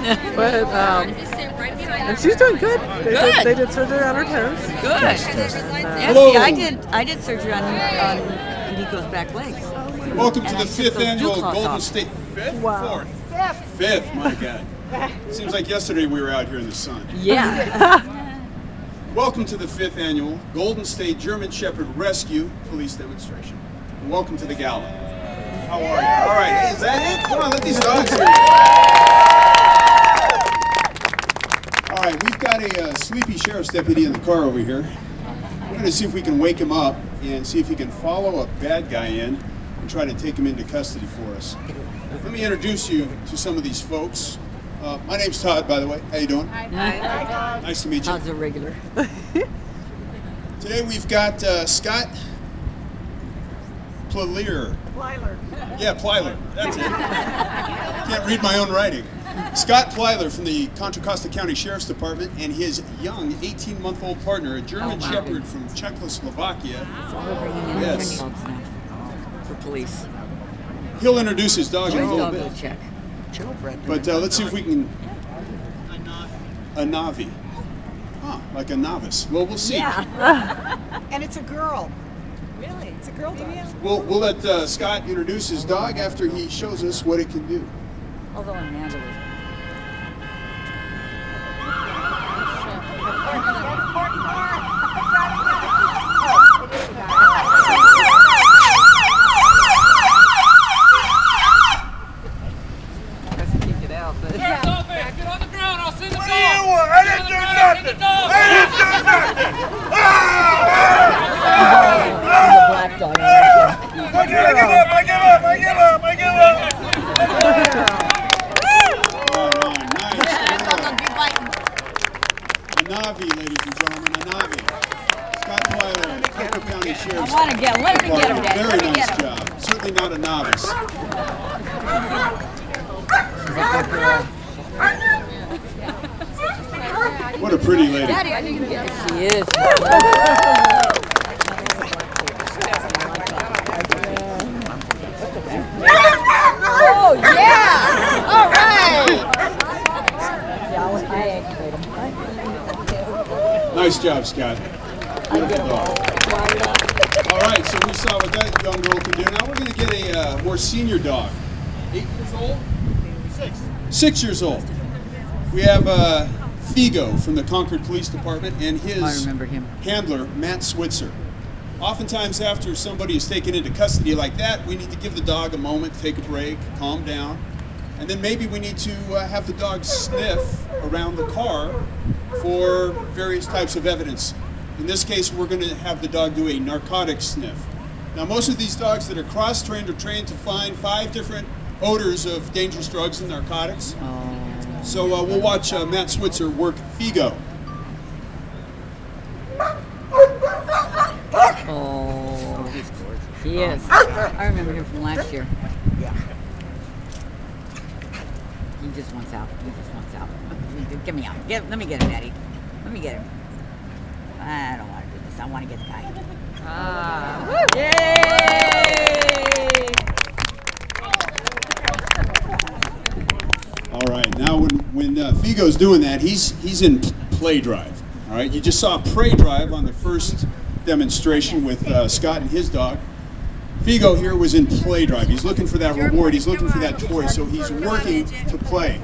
But and she's doing good. They did surgery on her toes. Good. Yeah, see, I did surgery on Nico's back legs. Welcome to And the I took 5th those annual dew claws Golden off. State. 5th? Wow. 4th? 5th, my God. Seems like yesterday we were out here in the sun. Yeah. Welcome to the 5th annual Golden State German Shepherd Rescue Police Demonstration. And welcome to the gala. How are you? All right, hey, is that it? Come on, let these dogs hear you. All right, we've got a sleepy sheriff's deputy in the car over here. We're going to see if we can wake him up and see if he can follow a bad guy in and try to take him into custody for us. Let me introduce you to some of these folks. My name's Todd, by the way. How you doing? Hi. Nice to meet you. Todd's a regular. Today we've got Scott Plyler. Yeah, Plyler. That's it. Can't read my own writing. Scott Plyler from the Contra Costa County Sheriff's Department and his young 18-month-old partner, a German Shepherd from Czechoslovakia. So we're bringing in Yes. check dogs now for police. He'll introduce his dog in a His little dog bit. will check. But let's see if we can... A Navi. Huh, like a novice. Well, we'll see. Yeah. And it's a girl. Really? It's a girl dog. We'll let Scott introduce his dog after he shows us what it can do. Although Amanda was. Doesn't kick it out, but Get on the ground, I'll send the dog! What do you want? I didn't do nothing! I didn't do nothing! The black dog. I give up! A Navi, ladies and gentlemen, a Navi. Scott Plyler, Concord County Sheriff's I want to get him. Let me get him, Daddy. Very Let me nice get him. job. Certainly not a novice. What a pretty lady. Daddy, I didn't get him. She is. Oh, yeah! All right! Yeah, I activate him. Nice job, Scott. Beautiful dog. All right, so we saw what that young girl can do. Now we're going to get a more senior dog. 8 years old? 6 years old. We have Figo from the Concord Police Department and his I remember him. handler, Matt Switzer. Oftentimes after somebody is taken into custody like that, we need to give the dog a moment, take a break, calm down, and then maybe we need to have the dog sniff around the car for various types of evidence. In this case, we're going to have the dog do a narcotics sniff. Now, most of these dogs that are cross-trained are trained to find 5 different odors of dangerous drugs and narcotics. So we'll watch Matt Switzer work Figo. Oh, he is. I remember him from last year. Yeah. He just wants out. Get me out. Let me get him, Daddy. Let me get him. I don't want to do this. I want to get the guy. Yay! All right, now when Figo's doing that, he's in play drive. All right, you just saw prey drive on the first demonstration with Scott and his dog. Figo here was in play drive. He's looking for that reward. He's looking for that toy, so he's working to play.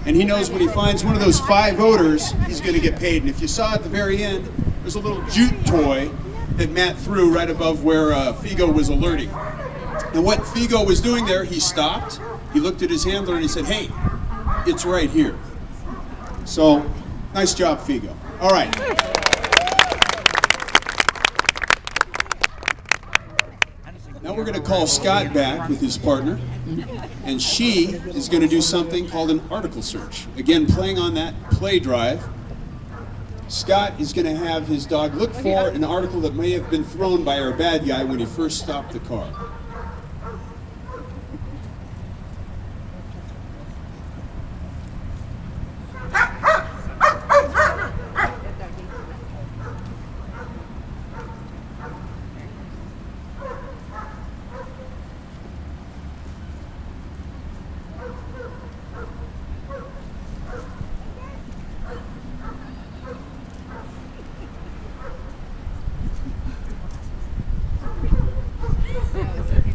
And he knows when he finds one of those 5 odors, he's going to get paid. And if you saw at the very end, there's a little jute toy that Matt threw right above where Figo was alerting. And what Figo was doing there, he stopped, he looked at his handler, and he said, "Hey, it's right here." So, nice job, Figo. All right. Now we're going to call Scott back with his partner, and she is going to do something called an article search. Again, playing on that play drive. Scott is going to have his dog look for an article that may have been thrown by our bad guy when he first stopped the car.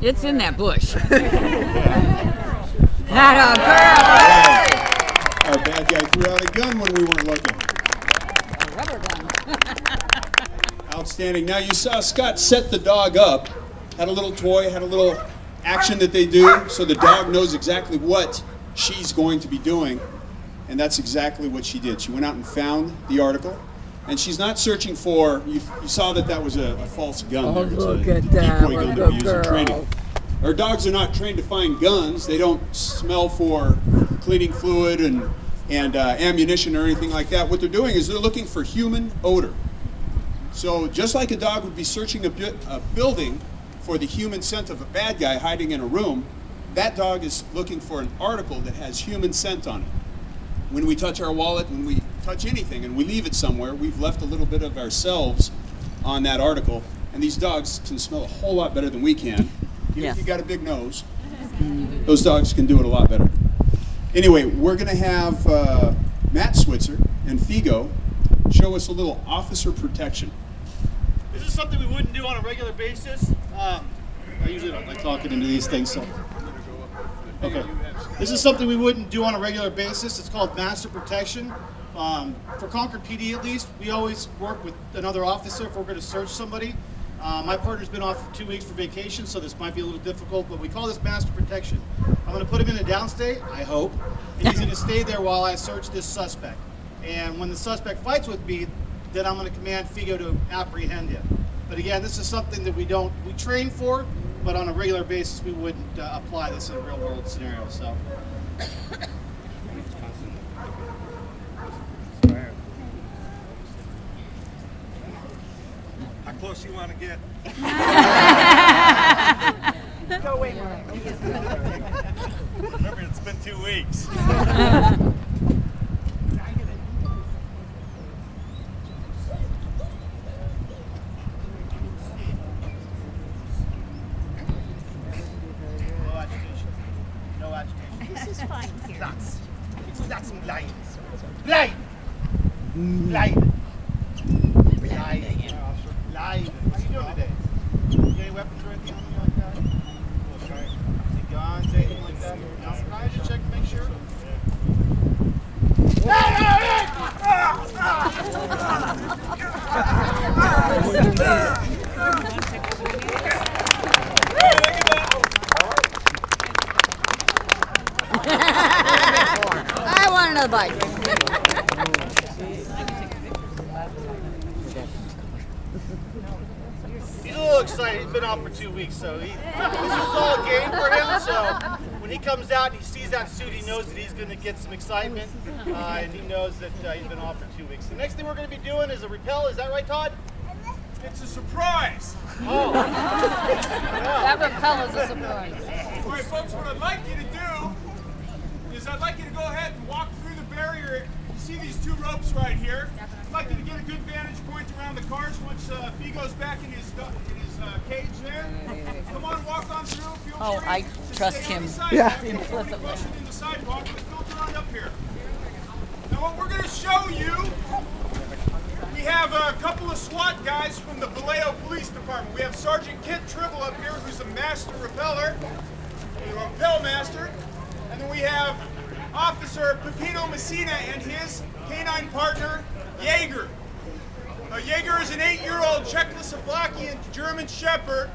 It's in that bush. Not a girl. Our bad guy threw out a gun when we weren't looking. A rubber gun. Outstanding. Now you saw Scott set the dog up, had a little toy, had a little action that they do, so the dog knows exactly what she's going to be doing, and that's exactly what she did. She went out and found the article, and she's not searching for, you saw that was a false gun. Oh, there. It's look a at that, decoy gun that we use in girl. training. Our dogs are not trained to find guns. They don't smell for cleaning fluid and ammunition or anything like that. What they're doing is they're looking for human odor. So just like a dog would be searching a building for the human scent of a bad guy hiding in a room, that dog is looking for an article that has human scent on it. When we touch our wallet, when we touch anything and we leave it somewhere, we've left a little bit of ourselves on that article, and these dogs can smell a whole lot better than we can. Even if you got a big nose, those dogs can do it a lot better. Anyway, we're going to have Matt Switzer and Figo show us a little officer protection. This is something we wouldn't do on a regular basis. I usually don't like talking into these things, so. Okay. This is something we wouldn't do on a regular basis. It's called master protection. For Concord PD at least, we always work with another officer if we're going to search somebody. My partner's been off for 2 weeks for vacation, so this might be a little difficult, but we call this master protection. I'm going to put him in a downstate, I hope, and he's going to stay there while I search this suspect. And when the suspect fights with me, then I'm going to command Figo to apprehend him. But again, this is something that we train for, but on a regular basis we wouldn't apply this in a real world scenario. So. How close you want to get? Go away, Mark. Remember, it's been 2 weeks. No agitation. This is fine here. That's blind. Blind! Blind! Blind. Blind. How you doing today? You got any weapons or anything on you like that? Any guns, anything like that? No? Can I just check to make sure? I want another bite. He's a little excited. He's been out for 2 weeks, so this is all a game for him. So when he comes out and he sees that suit, he knows that he's going to get some excitement, and he knows that he's been off for 2 weeks. The next thing we're going to be doing is a rappel. Is that right, Todd? It's a surprise. Oh. That rappel is a surprise. All right, folks, what I'd like you to do is I'd like you to go ahead and walk through the barrier. You see these 2 ropes right here? I'd like you to get a good vantage point around the cars once Figo's back in his cage there. Come on, walk on through. Feel Oh, free I to trust stay on him. the sidewalk. Yeah. Don't put any cushion in the sidewalk, but filter on up here. Now what we're going to show you, we have a couple of SWAT guys from the Vallejo Police Department. We have Sergeant Kent Tribble up here, who's a master rappeller, a rappel master. And then we have Officer Pepino Messina and his K9 partner, Jaeger. Jaeger is an 8-year-old Czechoslovakian German Shepherd,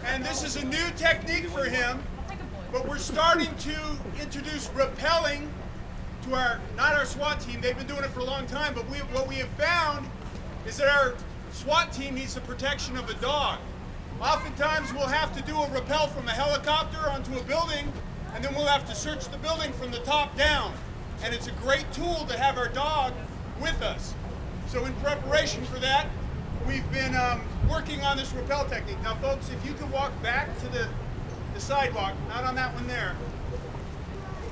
and this is a new technique for him. But we're starting to introduce rappelling to not our SWAT team. They've been doing it for a long time, but what we have found is that our SWAT team needs the protection of a dog. Oftentimes we'll have to do a rappel from a helicopter onto a building, and then we'll have to search the building from the top down. And it's a great tool to have our dog with us. So in preparation for that, we've been working on this rappel technique. Now folks, if you can walk back to the sidewalk, not on that one there,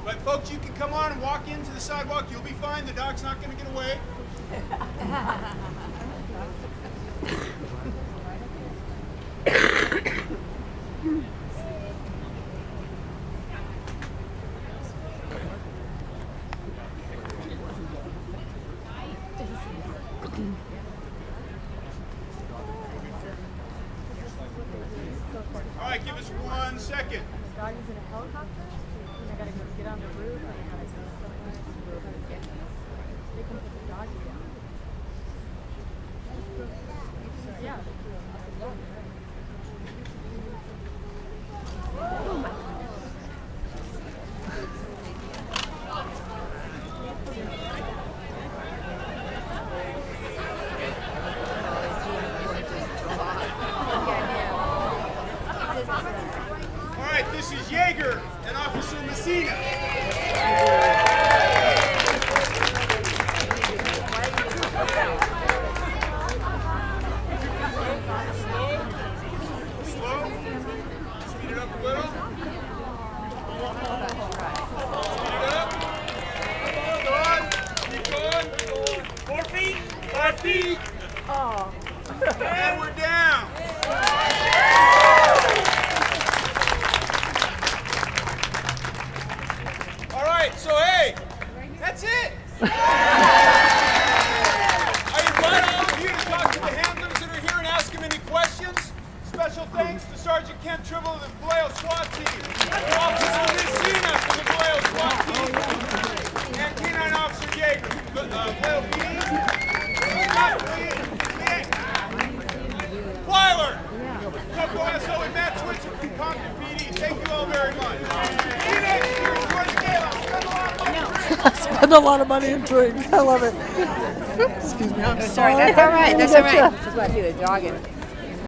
but folks, you can come on and walk into the sidewalk. You'll be fine. The dog's not going to get away. All right, give us 1, feet. And we're down. All right, so hey, that's it. I invite all of you to talk to the handlers that are here and ask them any questions. Special thanks to Sergeant Kent Tribble of the Vallejo SWAT team, Officer Messina from the Vallejo SWAT team, and K9 Officer Yeager from the Vallejo PD. Weiler, Couple SO and Matt Switzer from Concord PD. Thank you all very much. See you next year. Enjoy the gala. Spend a lot of money and drink. I love it. Excuse me. I'm sorry. That's all right. That's all right. That's what I do. The dog is.